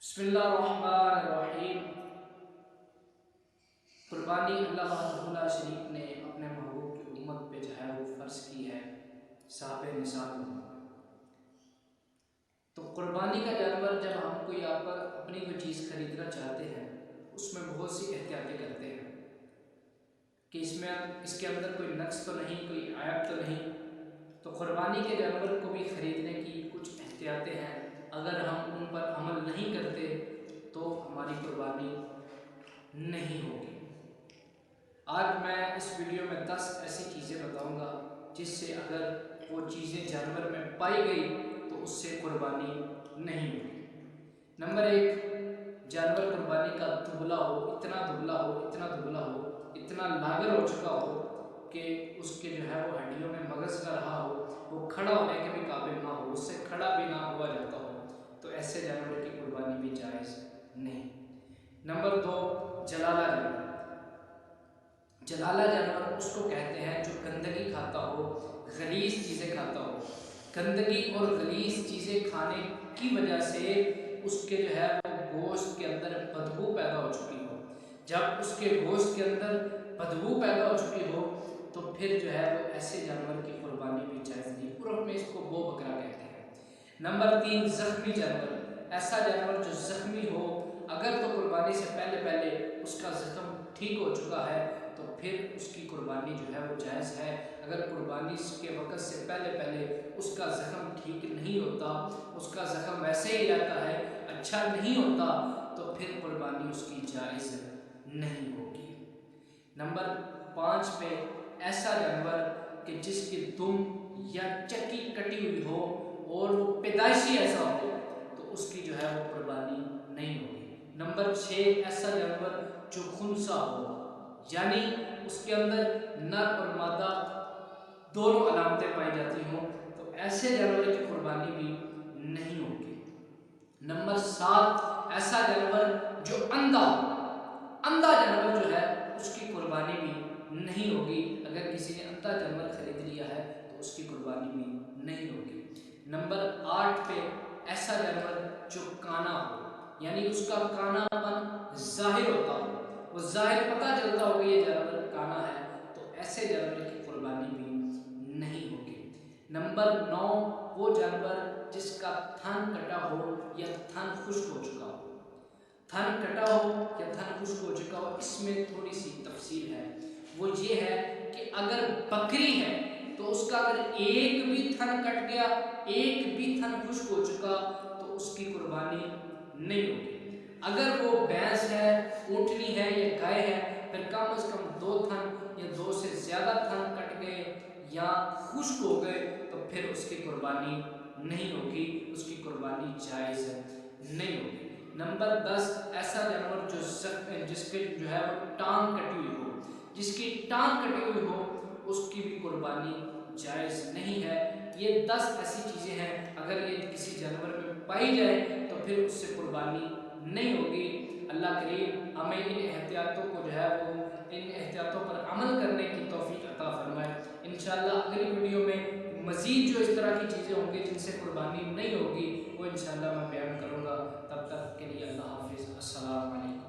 بسم اللہ الرحمن الرحیم۔ قربانی اللہ تعالیٰ شریف نے اپنے محبوب کی امت پہ جو ہے وہ فرض کی ہے صاحب نصاب میں۔ تو قربانی کا جانور جب ہم کوئی اپنی کوئی چیز خریدنا چاہتے ہیں اس میں بہت سی احتیاطیں کرتے ہیں کہ اس کے اندر کوئی نقص تو نہیں، کوئی عیب تو نہیں۔ تو قربانی کے جانور کو بھی خریدنے کی کچھ احتیاطیں ہیں، اگر ہم ان پر عمل نہیں کرتے تو ہماری قربانی نہیں ہوگی۔ آج میں اس ویڈیو میں 10 ایسی چیزیں بتاؤں گا جس سے اگر وہ چیزیں جانور میں پائی گئی تو اس سے قربانی نہیں ہوگی۔ نمبر 1، جانور قربانی کا دبلا ہو، اتنا دبلا ہو، اتنا دبلا ہو، اتنا لاغر ہو چکا ہو کہ اس کے جو ہے وہ ہڈیوں میں مغز نہ رہا ہو، وہ کھڑا ہونے کے بھی قابل نہ ہو، اس سے کھڑا بھی نہ ہوا جاتا ہو، تو ایسے جانور کی قربانی بھی جائز نہیں۔ نمبر 2، جلالہ جانور۔ جلالہ جانور اس کو کہتے ہیں جو گندگی کھاتا ہو، غلیظ چیزیں کھاتا ہو۔ گندگی اور غلیظ چیزیں کھانے کی وجہ سے اس کے جو ہے وہ گوشت کے اندر بدبو پیدا ہو چکی ہو۔ جب اس کے گوشت کے اندر بدبو پیدا ہو چکی ہو تو پھر جو ہے وہ ایسے جانور کی قربانی بھی جائز نہیں۔ عرف میں اس کو گو بکرا کہتے ہیں۔ نمبر 3، زخمی جانور۔ ایسا جانور جو زخمی ہو، اگر تو قربانی سے پہلے اس کا زخم ٹھیک ہو چکا ہے تو پھر اس کی قربانی جو ہے وہ جائز ہے۔ اگر قربانی کے وقت سے پہلے اس کا زخم ٹھیک نہیں ہوتا، اس کا زخم ویسے ہی رہتا ہے، اچھا نہیں ہوتا، تو پھر قربانی اس کی جائز نہیں ہوگی۔ نمبر 5 پہ، ایسا جانور کہ جس کی دم یا چکی کٹی ہوئی ہو اور وہ پیدائشی ایسا ہو تو اس کی جو ہے وہ قربانی نہیں ہوگی۔ نمبر 6، ایسا جانور جو خنثی ہو، یعنی اس کے اندر نر اور مادہ دونوں علامتیں پائی جاتی ہوں، تو ایسے جانور کی قربانی بھی نہیں ہوگی۔ نمبر 7، ایسا جانور جو اندھا ہو۔ اندھا جانور جو ہے اس کی قربانی بھی نہیں ہوگی۔ اگر کسی نے اندھا جانور خرید لیا ہے تو اس کی قربانی بھی نہیں ہوگی۔ نمبر 8 پہ، ایسا جانور جو کانا ہو، یعنی اس کا کانا پن ظاہر ہوتا ہو، وہ ظاہر پتہ چلتا ہو کہ یہ جانور کانا ہے، تو ایسے جانور کی قربانی بھی نہیں ہوگی۔ نمبر 9، وہ جانور جس کا تھن کٹا ہو یا تھن خشک ہو چکا ہو۔ تھن کٹا ہو یا تھن خشک ہو چکا ہو، اس میں تھوڑی سی تفصیل ہے۔ وہ یہ ہے کہ اگر بکری ہے تو اس کا اگر ایک بھی تھن کٹ گیا، ایک بھی تھن خشک ہو چکا تو اس کی قربانی نہیں ہوگی۔ اگر وہ بھینس ہے، اونٹنی ہے یا گائے ہے، پھر کم از کم 2 تھن یا 2 سے زیادہ تھن کٹ گئے یا خشک ہو گئے تو پھر اس کی قربانی نہیں ہوگی، اس کی قربانی جائز نہیں ہوگی۔ نمبر 10، ایسا جانور جس کے جو ہے وہ ٹانگ کٹی ہوئی ہو، جس کی ٹانگ کٹی ہوئی ہو، اس کی بھی قربانی جائز نہیں ہے۔ یہ 10 ایسی چیزیں ہیں، اگر یہ کسی جانور میں پائی جائے تو پھر اس سے قربانی نہیں ہوگی۔ اللہ کریم ہمیں ان احتیاطوں کو جو ہے وہ ان احتیاطوں پر عمل کرنے کی توفیق عطا فرمائے۔ انشاءاللہ اگلی ویڈیو میں مزید جو اس طرح کی چیزیں ہوں گی جن سے قربانی نہیں ہوگی وہ انشاءاللہ میں بیان کروں گا۔ تب تک کے لیے اللہ حافظ، السلام علیکم۔